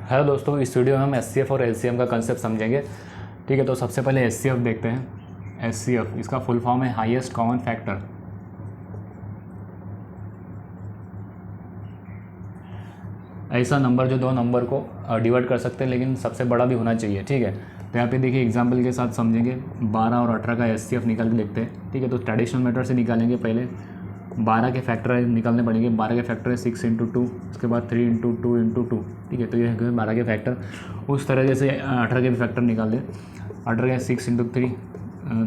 Hello दोस्तों, इस video में हम एचसीएफ और एलसीएम का कंसेप्ट समझेंगे। ठीक है, तो सबसे पहले एचसीएफ देखते हैं। एचसीएफ इसका फुल फॉर्म है हाईएस्ट कॉमन फैक्टर। ऐसा नंबर जो दो नंबर को डिवाइड कर सकते हैं, लेकिन सबसे बड़ा भी होना चाहिए। ठीक है, तो यहाँ पे देखिए एग्जाम्पल के साथ समझेंगे। 12 और 18 का एचसीएफ निकाल के देखते हैं। ठीक है, तो ट्रेडिशनल मेथड से निकालेंगे। पहले 12 के फैक्टर निकालने पड़ेंगे। 12 के फैक्टर है 6 × 2, उसके बाद 3 × 2 × 2। ठीक है, तो ये है 12 के फैक्टर। उस तरह से 18 के भी फैक्टर निकाल दें। 18 के 6 × 3,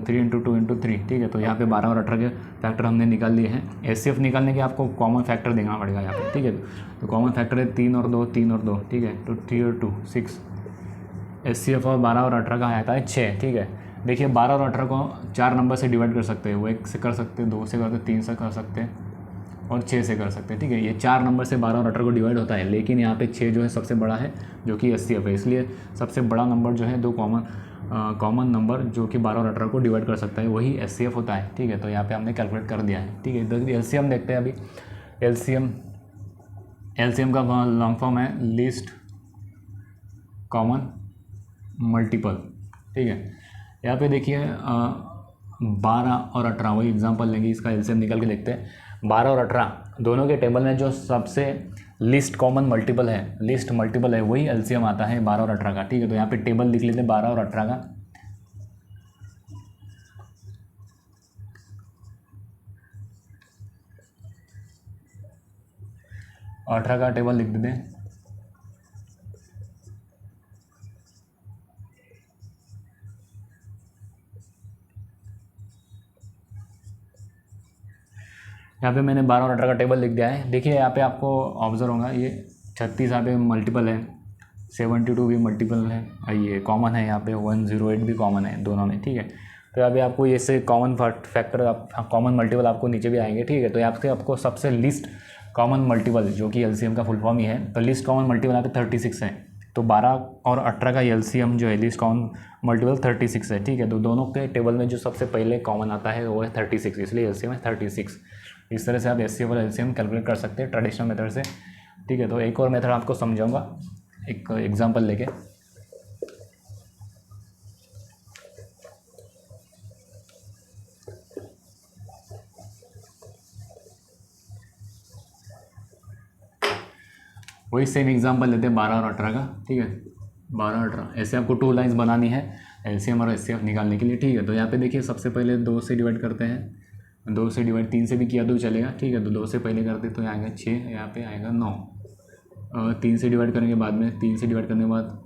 3 × 2 × 3। ठीक है, तो यहाँ पे 12 और 18 के फैक्टर हमने निकाल लिए हैं। एचसीएफ निकालने के आपको कॉमन फैक्टर देना पड़ेगा यहाँ पे। ठीक है, तो कॉमन फैक्टर है 3 और 2, 3 और 2। ठीक है, तो 3 और 2 6। एचसीएफ और 12 और 18 का आता है 6। ठीक है, देखिए 12 और 18 को 4 नंबर से डिवाइड कर सकते हैं। वो 1 से कर सकते हैं, 2 से करते हैं, 3 से कर सकते हैं और 6 से कर सकते हैं। ठीक है, ये 4 नंबर से 12 और 18 को डिवाइड होता है, लेकिन यहाँ पे 6 जो है सबसे बड़ा है, जो कि एचसीएफ है। इसलिए सबसे बड़ा नंबर जो है, दो कॉमन नंबर जो कि 12 और 18 को डिवाइड कर सकता है, वही एचसीएफ होता है। ठीक है, तो यहाँ पे हमने कैलकुलेट कर दिया है। ठीक है, तो एलसीएम देखते हैं अभी। एलसीएम का लॉन्ग फॉर्म है लीस्ट कॉमन मल्टीपल। ठीक है, यहाँ पे देखिए 12 और 18, वही एग्जांपल लेंगे, इसका एलसीएम निकाल के देखते हैं। 12 और 18 दोनों के टेबल में जो सबसे लीस्ट कॉमन मल्टीपल है, वही एलसीएम आता है 12 और 18 का। ठीक है, तो यहाँ पे टेबल लिख लेते हैं 12 और 18 का। और 18 का टेबल लिख देते हैं। यहाँ पे मैंने 12 और 18 का टेबल लिख दिया है। देखिए यहाँ पे आपको ऑब्जर्व होगा, ये 36 यहाँ पे मल्टीपल है, 72 भी मल्टीपल है, ये कॉमन है। यहाँ पे 108 भी कॉमन है दोनों में। ठीक है, तो यहाँ पे आपको ये से कॉमन फैक्टर, कॉमन मल्टीपल आपको नीचे भी आएंगे। ठीक है, तो यहाँ पे आपको सबसे लिस्ट कॉमन मल्टीपल, जो कि एलसीएम का फुल फॉर्म ही है, तो लिस्ट कॉमन मल्टीपल यहाँ पे 36 है। तो 12 और 18 का एलसीएम जो है, लिस्ट कॉमन मल्टीपल 36 है। ठीक है, तो दोनों के टेबल में जो सबसे पहले कॉमन आता है वो है 36, इसलिए एलसीएम है 36। इस तरह से आप एचसीएफ और एलसीएम कैलकुलेट कर सकते हैं ट्रेडिशनल मेथड से। ठीक है, तो एक और मेथड आपको समझाऊंगा एक एग्जांपल लेके। वही सेम एग्जांपल लेते हैं 12 और 18 का। ठीक है, 12 और 18 ऐसे आपको 2 लाइन्स बनानी है एलसीएम और एचसीएफ निकालने के लिए। ठीक है, तो यहाँ पे देखिए सबसे पहले 2 से डिवाइड करते हैं। 2 से डिवाइड 3 से भी किया तो चलेगा। ठीक है, तो 2 से पहले करते तो यहाँ आएगा 6, यहाँ पे आएगा 9। 3 से डिवाइड करेंगे बाद में, 3 से डिवाइड करने के बाद।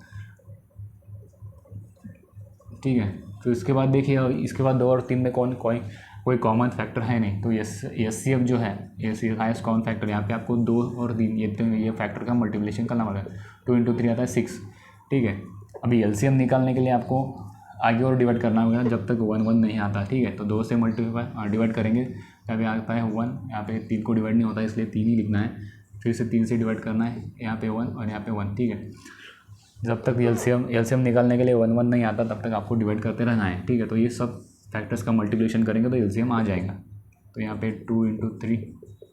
ठीक है, तो इसके बाद देखिए, इसके बाद 2 और 3 में कोई कॉमन फैक्टर है नहीं, तो एचसीएफ जो है, एचसीएफ हाईएस्ट कॉमन फैक्टर, यहाँ पे आपको 2 और 3 ये फैक्टर का मल्टीप्लिकेशन करना पड़ेगा। 2 × 3 आता है 6। ठीक है, अभी एलसीएम निकालने के लिए आपको आगे और डिवाइड करना होगा जब तक 1 1 नहीं आता। ठीक है, तो 2 से डिवाइड करेंगे, यहाँ पे आता है 1, यहाँ पे 3 को डिवाइड नहीं होता, इसलिए 3 ही लिखना है। फिर से 3 से डिवाइड करना है, यहाँ पे 1 और यहाँ पे 1। ठीक है, जब तक एलसीएम निकालने के लिए 1 1 नहीं आता, तब तक आपको डिवाइड करते रहना है। ठीक है, तो ये सब फैक्टर्स का मल्टीप्लिकेशन करेंगे तो एलसीएम आ जाएगा। तो यहाँ पे 2 × 3,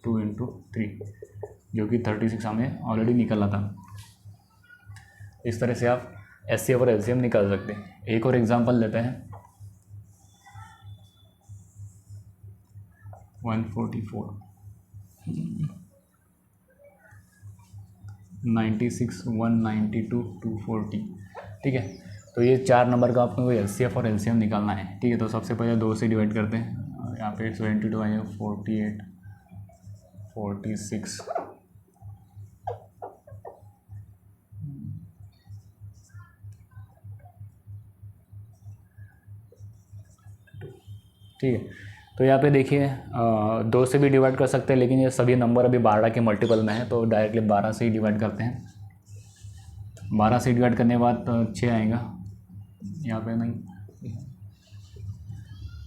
2 × 3, जो कि 36 हमें ऑलरेडी निकला था। इस तरह से आप एचसीएफ और एलसीएम निकाल सकते हैं। एक और एग्जांपल लेते हैं। 144, 96, 192, 240। ठीक है, तो ये 4 नंबर का आपको एचसीएफ और एलसीएम निकालना है। ठीक है, तो सबसे पहले 2 से डिवाइड करते हैं। यहाँ पे 72 आएगा, 48, 46। ठीक है, तो यहाँ पे देखिए 2 से भी डिवाइड कर सकते हैं, लेकिन ये सभी नंबर अभी 12 के मल्टीपल में है, तो डायरेक्टली 12 से ही डिवाइड करते हैं। 12 से डिवाइड करने के बाद 6 आएगा, यहाँ पे नहीं।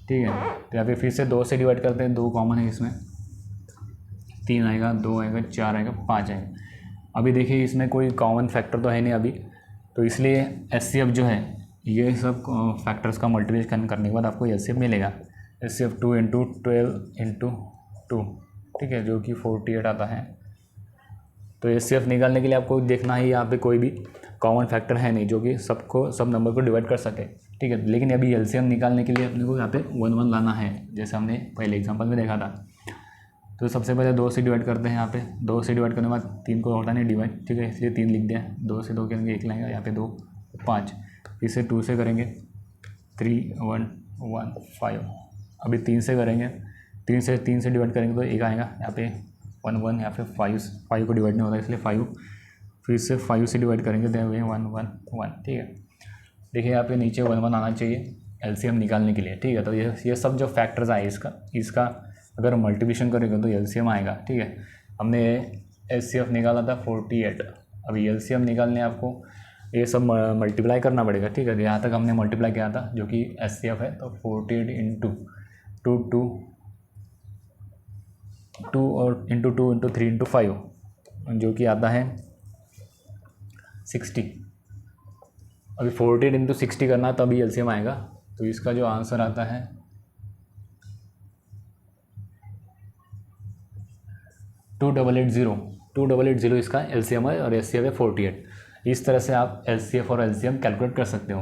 ठीक है, तो यहाँ पे फिर से 2 से डिवाइड करते हैं, 2 कॉमन है इसमें, 3 आएगा, 2 आएगा, 4 आएगा, 5 आएगा। अभी देखिए इसमें कोई कॉमन फैक्टर तो है नहीं अभी, तो इसलिए एचसीएफ जो है, ये सब फैक्टर्स का मल्टीप्लिकेशन करने के बाद आपको एचसीएफ मिलेगा। एचसीएफ 2 × 12 × 2। ठीक है, जो कि 48 आता है। तो एचसीएफ निकालने के लिए आपको देखना है यहाँ पे कोई भी कॉमन फैक्टर है नहीं जो कि सब नंबर को डिवाइड कर सके, ठीक है। लेकिन अभी एलसीएम निकालने के लिए अपने को यहाँ पे 1 1 लाना है, जैसे हमने पहले एग्जांपल में देखा था। तो सबसे पहले 2 से डिवाइड करते हैं। यहाँ पे 2 से डिवाइड करने के बाद 3 को होता नहीं डिवाइड, ठीक है, इसलिए 3 लिख दिया। 2 से 2 करेंगे 1 लाएंगे, यहाँ पे 2 5, फिर से 2 से करेंगे 3 1 1 5। अभी 3 से करेंगे, 3 से डिवाइड करेंगे तो 1 आएगा, यहाँ पे 1 1, यहाँ पे 5 को डिवाइड नहीं होता इसलिए 5। फिर से 5 से डिवाइड करेंगे तो 1 1 1, ठीक है। देखिए यहाँ पे नीचे 1 1 आना चाहिए एलसीएम निकालने के लिए, ठीक है। तो ये सब जो फैक्टर्स आए इसका अगर मल्टीप्लिकेशन करेंगे तो एलसीएम आएगा, ठीक है। हमने एचसीएफ निकाला था 48, अभी एलसीएम निकालने आपको ये सब मल्टीप्लाई करना पड़ेगा, ठीक है। यहाँ तक हमने मल्टीप्लाई किया था जो कि एचसीएफ है, तो 48 इंटू 2 और इंटू 2 इंटू 3 इंटू 5 जो कि आता है 60। अभी 48 इंटू 60 करना तभी एलसीएम आएगा, तो इसका जो आंसर आता है 2880 इसका एलसीएम है और एचसीएफ है 48। इस तरह से आप एचसीएफ और एलसीएम कैलकुलेट कर सकते हो।